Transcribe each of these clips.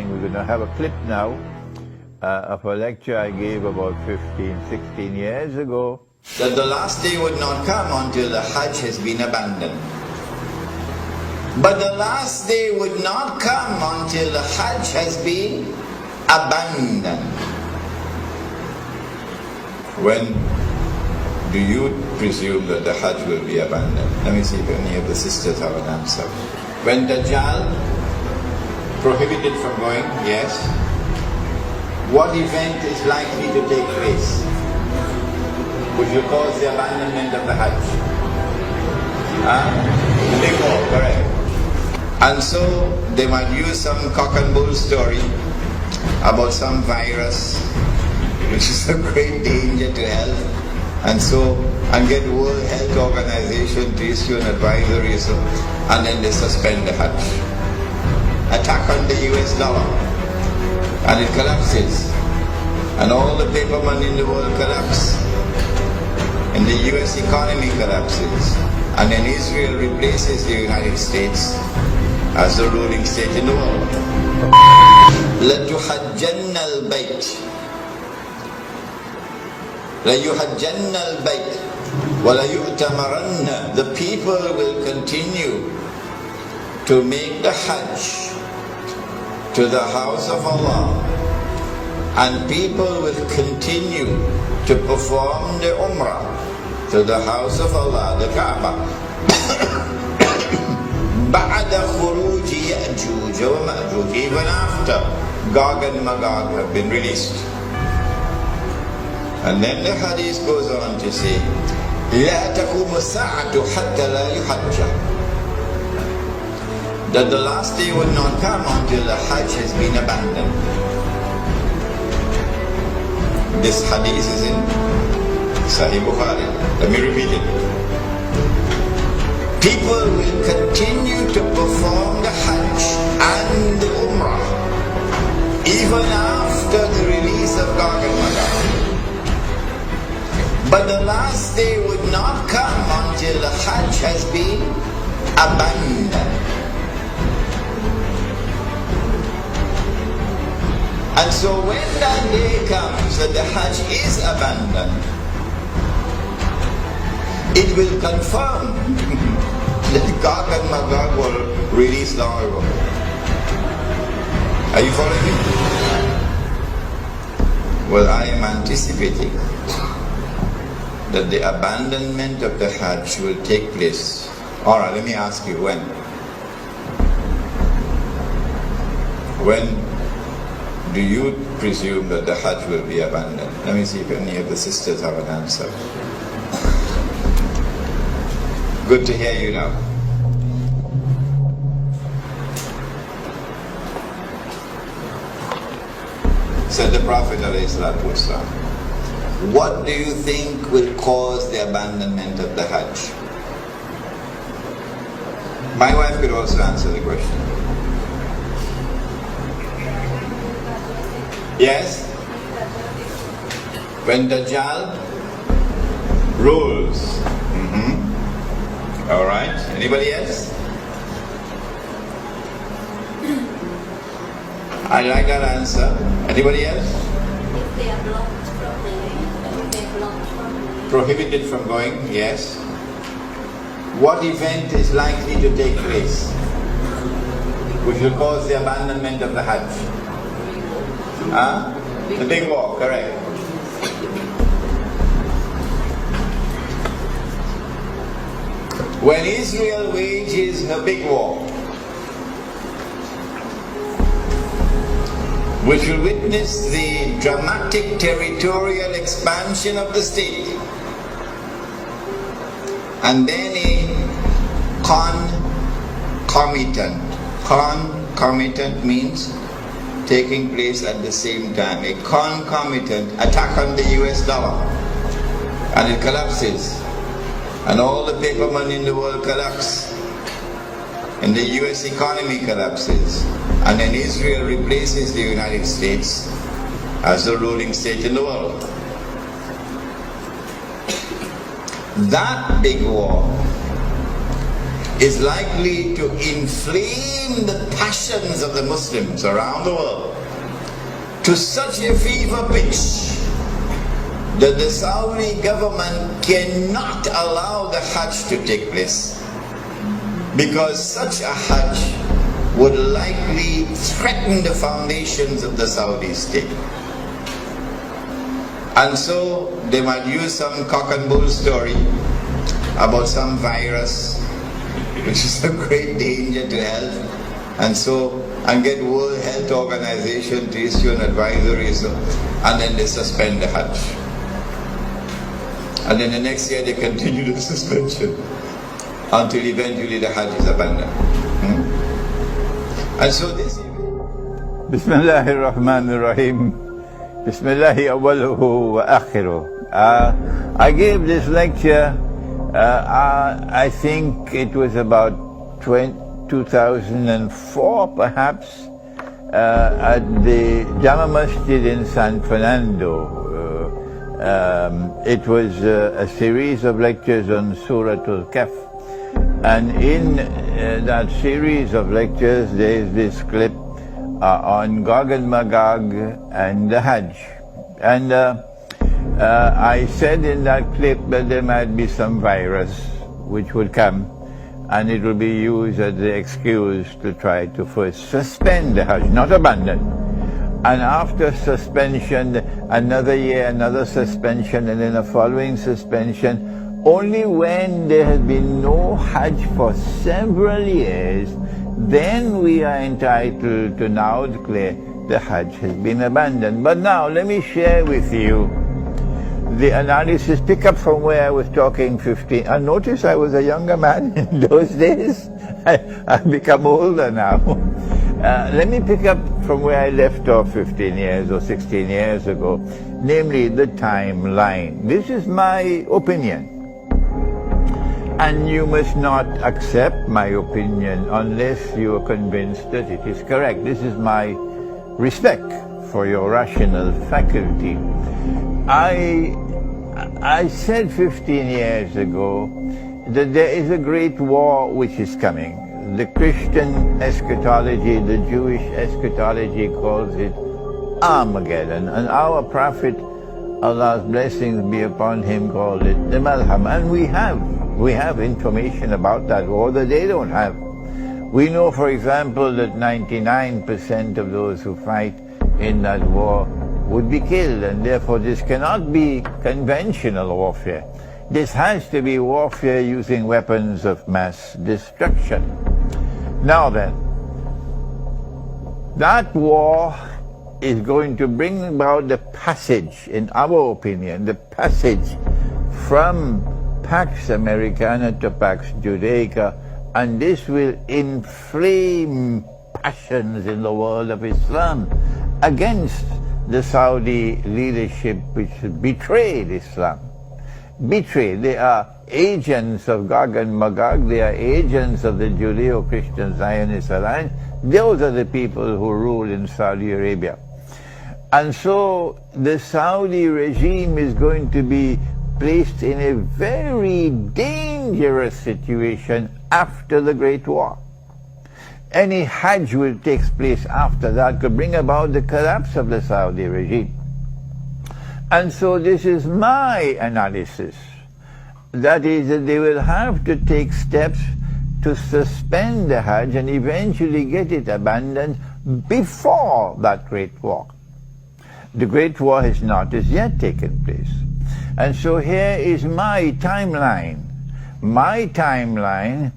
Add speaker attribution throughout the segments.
Speaker 1: morning. We're going to have a clip now of a lecture I gave about 15, 16 years ago.
Speaker 2: That the last day would not come until the Hajj has been abandoned. But the last day would not come until the Hajj has been abandoned. When do you presume that the Hajj will be abandoned? Let me see if any of the sisters have an answer. When Dajjal prohibited from going, yes. What event is likely to take place which will cause the abandonment of the Hajj? The big war, correct. And so they might use some cock and bull story about some virus which is a great danger to health, and get World Health Organization to issue an advisory, and then they suspend the Hajj. Attack on the US dollar, and it collapses, and all the paper money in the world collapse, and the US economy collapses, and then Israel replaces the United States as the ruling state in the world. لَتُحَجَّنَّ الْبَيْتِ لَيُحَجَّنَّ الْبَيْتِ وَلَيُؤْتَمَرَنَّ. The people will continue to make the Hajj to the house of Allah, and people will continue to perform the Umrah to the house of Allah, the Kaaba. بَعْدَ خُرُوجِ يَأْجُوجَ وَمَأْجُوجَ. Even after Gog and Magog have been released. And then the hadith goes on to say, لا تقوم الساعة حتى لا يحج. That the last day would not come until the Hajj has been abandoned. This hadith is in Sahih Bukhari. Let me repeat it. People will continue to perform the Hajj and the Umrah even after the release of Gog and Magog. But the last day would not come until the Hajj has been abandoned. And so when that day comes that the Hajj is abandoned, it will confirm that Gog and Magog were released long ago. Are you following me? Well, I am anticipating that the abandonment of the Hajj will take place. Alright, let me ask you, when? When do you presume that the Hajj will be abandoned? Let me see if any of the sisters have an answer. Good to hear you now. Said the Prophet ﷺ, what do you think will cause the abandonment of the Hajj? My wife could also answer the question. Yes? When Dajjal rules. Alright, anybody else? I like that answer. Anybody else?
Speaker 3: If they are blocked from going,
Speaker 2: prohibited from going, yes. What event is likely to take place which will cause the abandonment of the Hajj? The big war, correct. When Israel wages her big war, which will witness the dramatic territorial expansion of the state, and then a concomitant means taking place at the same time, a concomitant attack on the US dollar, and it collapses, and all the paper money in the world collapse, and the US economy collapses, and then Israel replaces the United States as the ruling state in the world. That big war is likely to inflame the passions of the Muslims around the world to such a fever pitch that the Saudi government cannot allow the Hajj to take place, because such a Hajj would likely threaten the foundations of the Saudi state. And so they might use some cock and bull story about some virus which is a great danger to health, and get World Health Organization to issue an advisory, and then they suspend the Hajj. And then the next year they continue the suspension until eventually the Hajj is abandoned. And so this...
Speaker 1: Bismillahir Rahmanir Rahim. Bismillahi awwaluhu wa akhiruh. I gave this lecture, I think it was about 2004 perhaps, at the Jama Masjid in San Fernando. It was a series of lectures on Surah Al-Kahf. And in that series of lectures there is this clip on Gog and Magog and the Hajj. And I said in that clip that there might be some virus which would come, and it will be used as the excuse to try to first suspend the Hajj, not abandon. And after suspension, another year, another suspension, and then a following suspension. Only when there has been no Hajj for several years, then we are entitled to now declare the Hajj has been abandoned. But now let me share with you the analysis. Pick up from where I was talking 15. And notice I was a younger man in those days. I've become older now. Let me pick up from where I left off 15 years or 16 years ago, namely the timeline. This is my opinion. And you must not accept my opinion unless you are convinced that it is correct. This is my respect for your rational faculty. I said 15 years ago that there is a great war which is coming. The Christian eschatology, the Jewish eschatology calls it Armageddon. And our Prophet, Allah's blessings be upon him, called it the Malham. And we have information about that war that they don't have. We know, for example, that 99% of those who fight in that war would be killed, and therefore this cannot be conventional warfare. This has to be warfare using weapons of mass destruction. Now then, that war is going to bring about the passage, in our opinion, the passage from Pax Americana to Pax Judaica, and this will inflame passions in the world of Islam against the Saudi leadership, which betrayed Islam. Betrayed. They are agents of Gog and Magog. They are agents of the Judeo-Christian Zionist Alliance. Those are the people who rule in Saudi Arabia. And so the Saudi regime is going to be placed in a very dangerous situation after the Great War. Any Hajj will take place after that could bring about the collapse of the Saudi regime. And so this is my analysis. That is, that they will have to take steps to suspend the Hajj and eventually get it abandoned before that Great War. The Great War has not as yet taken place. And so here is my timeline. My timeline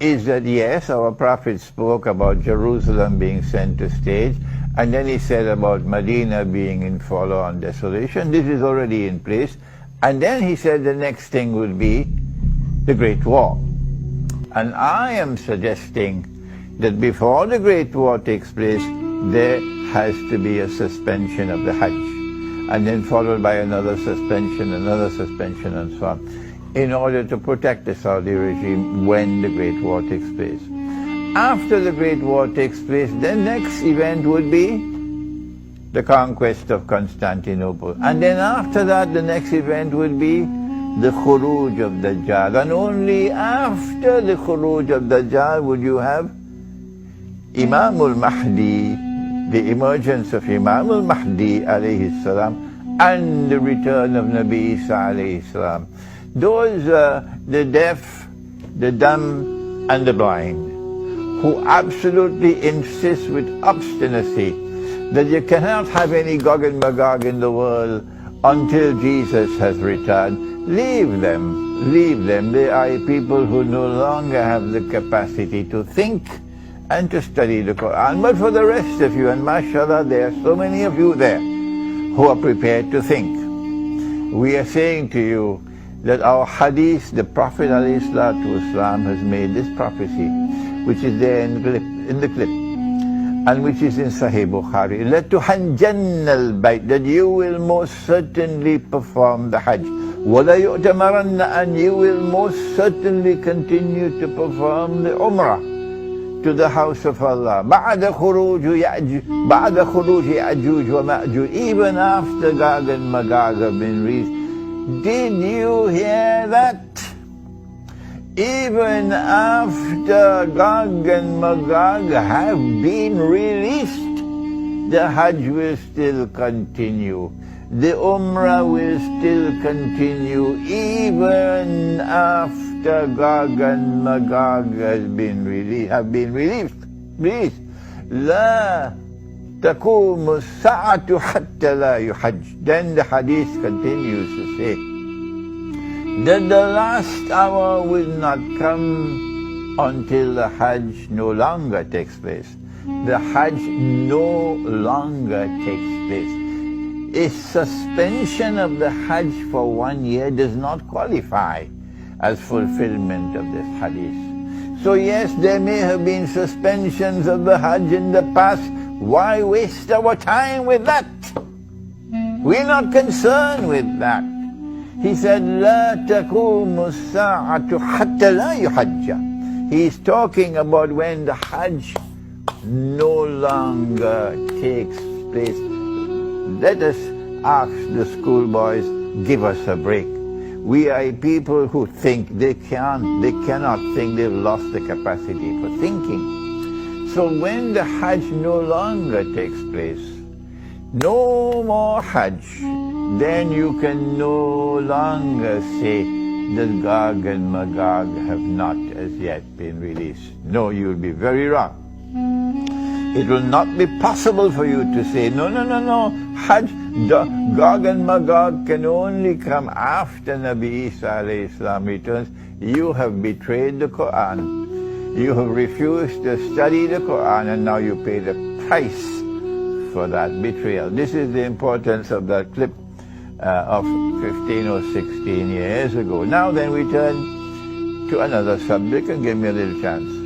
Speaker 1: is that, yes, our Prophet spoke about Jerusalem being center stage, and then he said about Medina being in forlorn desolation. This is already in place. And then he said the next thing would be the Great War. And I am suggesting that before the Great War takes place, there has to be a suspension of the Hajj, and then followed by another suspension, and so on, in order to protect the Saudi regime when the Great War takes place. After the Great War takes place, the next event would be the conquest of Constantinople. And then after that, the next event would be the Khuruj of Dajjal. And only after the Khuruj of Dajjal would you have Imam al-Mahdi, the emergence of Imam al-Mahdi alayhi salam, and the return of Nabi Isa alayhi salam. Those the deaf, the dumb, and the blind, who absolutely insist with obstinacy that you cannot have any Gog and Magog in the world until Jesus has returned. Leave them, leave them. They are people who no longer have the capacity to think and to study the Quran. But for the rest of you, and mashallah, there are so many of you there who are prepared to think. We are saying to you that our hadith, the Prophet ﷺ has made this prophecy, which is there in the clip, and which is in Sahih Bukhari. لَتُحَجَّنَّ الْبَيْتِ, that you will most certainly perform the Hajj. وَلَا يُؤْتَمَرَنَّ, and you will most certainly continue to perform the Umrah to the house of Allah. بَعْدَ خُرُوجِ يَأْجُوجِ وَمَأْجُوجِ, even after Gog and Magog have been released. Did you hear that? Even after Gog and Magog have been released, the Hajj will still continue. The Umrah will still continue even after Gog and Magog have been released. لا تقوم الساعة حتى لا يحج. Then the hadith continues to say that the last hour will not come until the Hajj no longer takes place. The Hajj no longer takes place. A suspension of the Hajj for 1 year does not qualify as fulfillment of this hadith. So yes, there may have been suspensions of the Hajj in the past. Why waste our time with that? We're not concerned with that. He said, لا تقوم الساعة حتى لا يحج. He's talking about when the Hajj no longer takes place. Let us ask the schoolboys, give us a break. We are people who think. They cannot think. They've lost the capacity for thinking. So when the Hajj no longer takes place, no more Hajj, then you can no longer say that Gog and Magog have not as yet been released. No, you'll be very wrong. It will not be possible for you to say, no, Hajj, Gog and Magog can only come after Nabi Isa alayhi salam returns. You have betrayed the Quran. You have refused to study the Quran, and now you pay the price for that betrayal. This is the importance of that clip of 15 or 16 years ago. Now then we turn to another subject, and give me a little chance.